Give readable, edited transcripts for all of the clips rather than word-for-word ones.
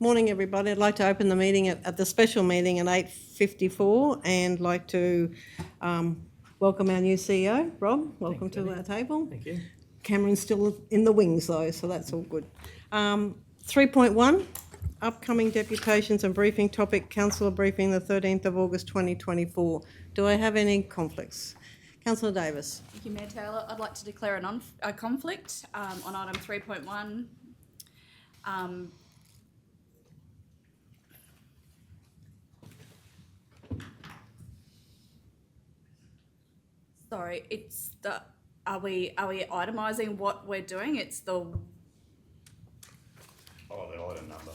morning, everybody. I'd like to open the meeting at the special meeting at 8:54 and like to welcome our new CEO, Rob. Welcome to our table. Thank you. Cameron's still in the wings though, so that's all good. 3.1, upcoming deputations and briefing topic, councillor briefing the 13th of August 2024. Do I have any conflicts? Councillor Davis. Thank you, Mayor Taylor. I'd like to declare a conflict on item 3.1. Sorry, it's the. Are we itemising what we're doing? It's the. Oh, the item number.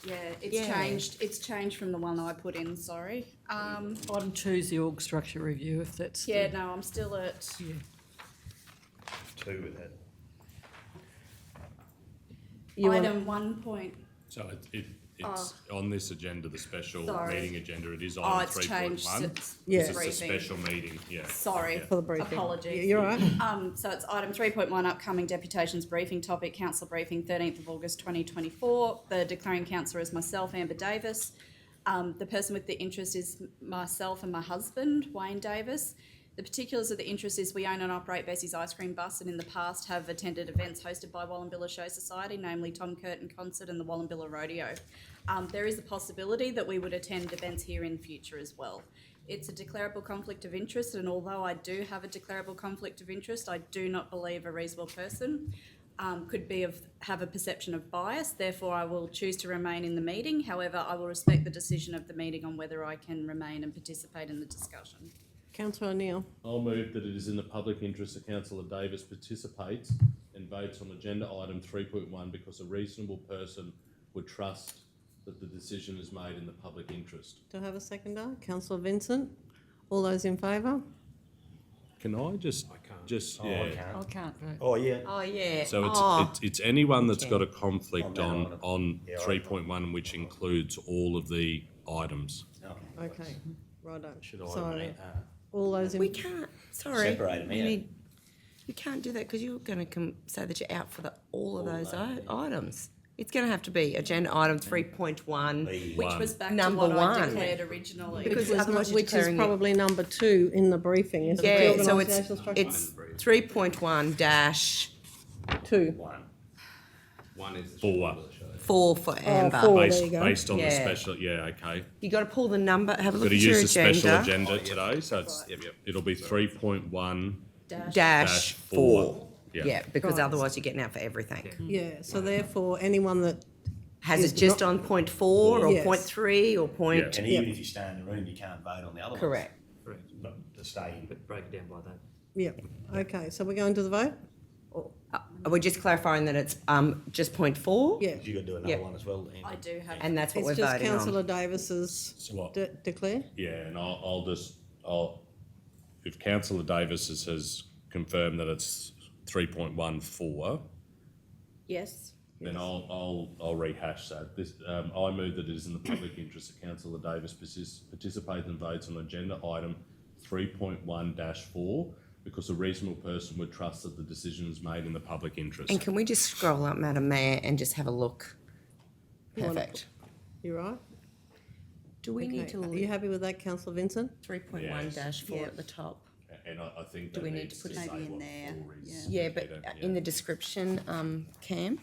Yeah, it's changed. It's changed from the one I put in. Sorry. Item 2 is the org structure review, if that's... Yeah, no, I'm still at. Yeah. 2 with that. Item 1 point. So it's on this agenda, the special Sorry. meeting agenda, it is Oh, item it's changed. 3.1. Yeah. This is the Briefing. special meeting, yeah. Sorry. For the briefing. Apologies. You're right. So it's item 3.1, upcoming deputations briefing topic, council briefing 13th of August 2024. The declaring councillor is myself, Amber Davis. The person with the interest is myself and my husband, Wayne Davis. The particulars of the interest is we own and operate Bessie's Ice Cream Bus and in the past have attended events hosted by Wallumbilla Show Society, namely Tom Curtin Concert and the Wallumbilla Rodeo. There is a possibility that we would attend events here in future as well. It's a declarable conflict of interest, and although I do have a declarable conflict of interest, I do not believe a reasonable person could have a perception of bias. Therefore, I will choose to remain in the meeting. However, I will respect the decision of the meeting on whether I can remain and participate in the discussion. Councillor O'Neill. I'll move that it is in the public interest that Councillor Davis participates and votes on agenda item 3.1 because a reasonable person would trust that the decision is made in the public interest. Do I have a seconder? Councillor Vincent. All those in favour? Can I just, I I can't. can't vote. Oh, yeah. Oh, yeah. so it's anyone that's got a conflict On that on Yeah, 3.1, which includes all of the items. Okay, righto. Should So, I all those in... We can't, sorry. separate them we out? need- You can't do that because you're going to say that you're out for all of those items. It's going to have to be agenda item 3.1. Which was back Number to what I one. declared originally. Because which otherwise is, you're which is declaring it. probably number 2 in the briefing, isn't it? Yeah, The so organisational structure? it's 3.1 dash 2. One is 4. 4 for Amber. 4. Oh, there you go. Based on the Yeah. special, yeah, okay. You got to pull the number, have a Got look to at your use the special agenda. agenda today, so it's, it'll be 3.1 Dash 4. Yeah. Yeah, because Right. otherwise you're getting out for everything. Yeah, so therefore anyone that... Has Is it just not- on point 4 or Yes. point 3 or point... And even if you stay in the room, you can't vote on the other ones. Correct. But to stay in. But break it down by that. Yeah, okay, so we're going to the vote? Are we just clarifying that it's just point 4? Yeah. You got to do another Yep. one as well. I do have. And that's what It's we're just voting Councillor on. Davis's So what? declare? Yeah, and if Councillor Davis has confirmed that it's 3.14, Yes. then I'll rehash that. This, I move that it is in the public interest that Councillor Davis participate and votes on agenda item 3.1-4 because a reasonable person would trust that the decision is made in the public interest. And can we just scroll up, Madam Mayor, and just have a look? You wanna- Perfect. You right? Do we need to Are you leave happy with that, Councillor Vincent? 3.1-4 Yes. at the top? And I think Do that we need needs to put to it say maybe in what there? 4 is. Yeah, but in the description, Cam,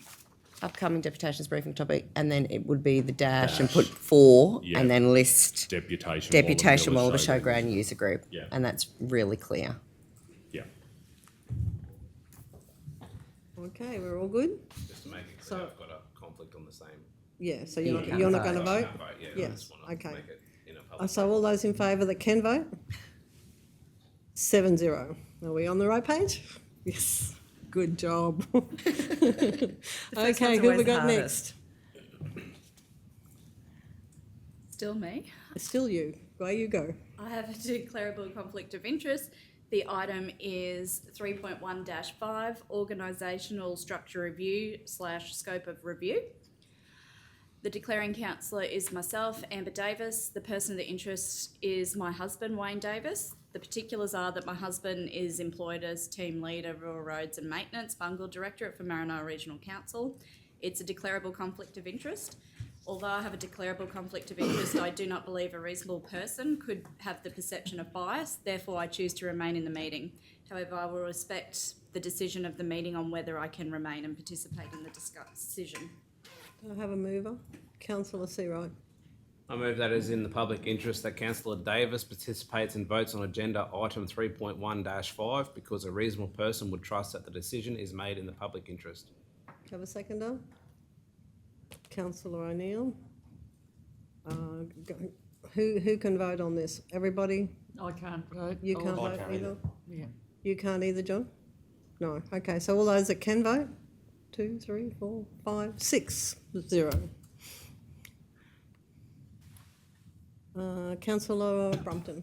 upcoming deputations briefing topic, and then it would be the dash and put 4 Yeah. and then list Deputation Wallumbilla Showground. Showground User Group. Yeah. And that's really clear. Yeah. Okay, we're all good? Just to make it So- clear, I've got a conflict on the same. Yeah, so You you're can't not vote. going to vote? Can't vote, yeah. I Yes, just want to okay. make it in a public. So all those in favour that can vote? 7-0. Are we on the right page? Yes. Good job. Okay, one's who have we always got hardest. next? Still me. It's still you. Away you go. I have a declarable conflict of interest. The item is 3.1-5, organisational structure review / scope of review. The declaring councillor is myself, Amber Davis. The person of the interest is my husband, Wayne Davis. The particulars are that my husband is employed as team leader, rural roads and maintenance, Bungle Directorate for Maranoa Regional Council. It's a declarable conflict of interest. Although I have a declarable conflict of interest, I do not believe a reasonable person could have the perception of bias. Therefore, I choose to remain in the meeting. However, I will respect the decision of the meeting on whether I can remain and participate in the decision. Do I have a mover? Councillor Seawright. I move that it is in the public interest that Councillor Davis participates and votes on agenda item 3.1-5 because a reasonable person would trust that the decision is made in the public interest. Do I have a seconder? Councillor O'Neill. Who can vote on this? Everybody? I can't vote. You I'll- can't vote can't either? either. Yeah. You can't either, John? No. Okay, so all those that can vote? 2, 3, 4, 5, 6, 0. Councillor Brumpton,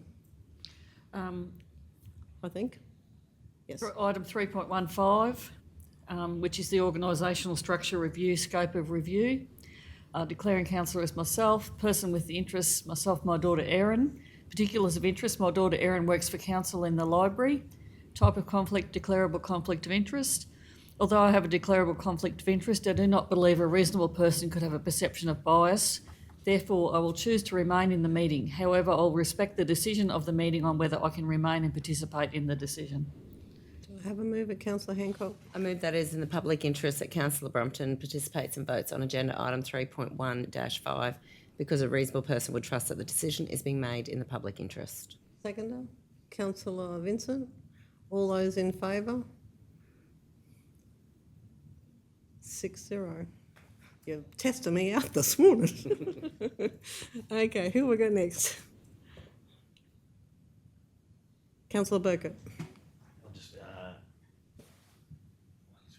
I think. Yes. Item 3.15, which is the organisational structure review, scope of review. Declaring councillor as myself, person with the interests, myself, my daughter Erin. Particulars of interest, my daughter Erin works for council in the library. Type of conflict, declarable conflict of interest. Although I have a declarable conflict of interest, I do not believe a reasonable person could have a perception of bias. Therefore, I will choose to remain in the meeting. However, I'll respect the decision of the meeting on whether I can remain and participate in the decision. Do I have a mover, Councillor Hancock? I move that it is in the public interest that Councillor Brumpton participates and votes on agenda item 3.1-5 because a reasonable person would trust that the decision is being made in the public interest. Seconder? Councillor Vincent? All those in favour? 6-0. You're testing me out this morning. Okay, who we got next? Councillor Burkett. I'll just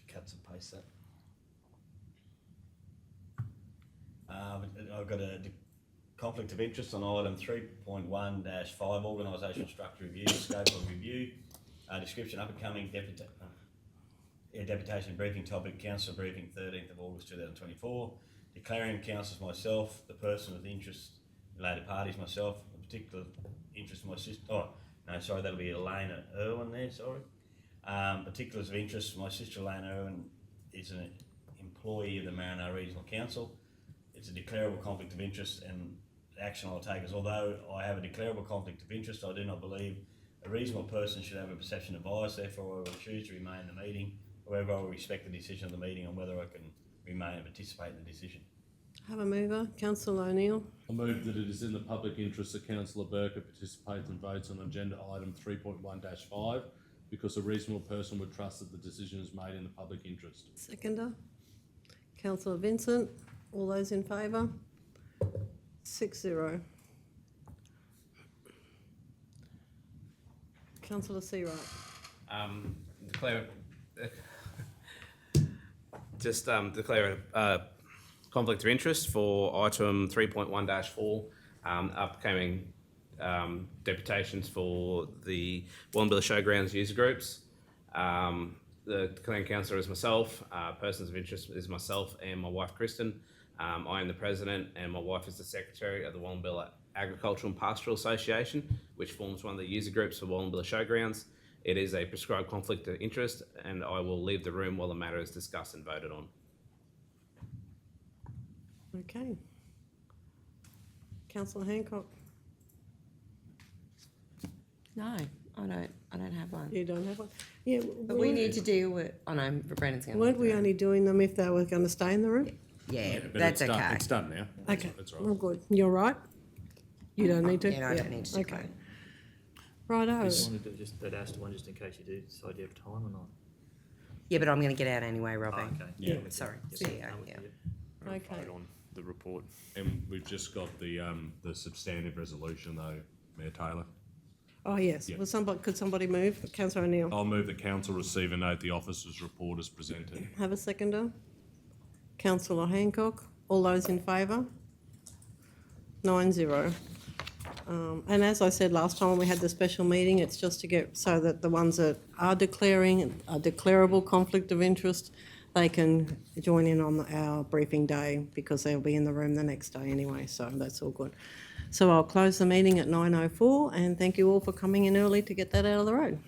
cut and paste that. I've got a conflict of interest on item 3.1-5, organisational structure review, scope of review, description, upcoming deputation briefing topic, council briefing 13th of August 2024, declaring council as myself, the person with interest, related parties myself, a particular interest my sister, that'll be Elena Irwin there, sorry. Particulars of interest, my sister Elena Irwin is an employee of the Maranoa Regional Council. It's a declarable conflict of interest, and the action I'll take is, although I have a declarable conflict of interest, I do not believe a reasonable person should have a perception of bias. Therefore, I will choose to remain in the meeting. However, I will respect the decision of the meeting on whether I can remain and participate in the decision. Have a mover, Councillor O'Neill. I move that it is in the public interest that Councillor Burkett participates and votes on agenda item 3.1-5 because a reasonable person would trust that the decision is made in the public interest. Seconder? Councillor Vincent. All those in favour? 6-0. Councillor Seawright. Declare a conflict of interest for item 3.1-4, upcoming deputations for the Wallumbilla Showgrounds user groups. The declaring councillor is myself, persons of interest is myself and my wife Kristen. I am the president and my wife is the secretary of the Wallumbilla Agricultural and Pastoral Association, which forms one of the user groups for Wallumbilla Showgrounds. It is a prescribed conflict of interest, and I will leave the room while the matter is discussed and voted on. Okay. Councillor Hancock. No, I don't have one. You don't have one? Yeah. But we need to deal with, Brandon's going to. Weren't we only doing them if they were going to stay in the room? Yeah, But that's it's okay. Done. It's done now. Okay, That's well, right. good. You're right? You don't need to? Yeah, no, I don't need to declare. Okay. Righto. You want to do just that Astor one, just in case you do decide you have time or not? Yeah, but I'm going to get out anyway, Robbie. Oh, okay. Yeah. Sorry. Yes, See you, I'm with yeah. you. Okay. Vote on the report. And we've just got the substantive resolution though, Mayor Taylor. Oh, yes. Yeah. Could somebody move? Councillor O'Neill. I'll move the council receive and note the officer's report as presented. Have a seconder? Councillor Hancock. All those in favour? 9-0. And as I said last time when we had the special meeting, it's just to get so that the ones that are declaring a declarable conflict of interest, they can join in on our briefing day because they'll be in the room the next day anyway, so that's all good. So I'll close the meeting at 9:04 and thank you all for coming in early to get that out of the road.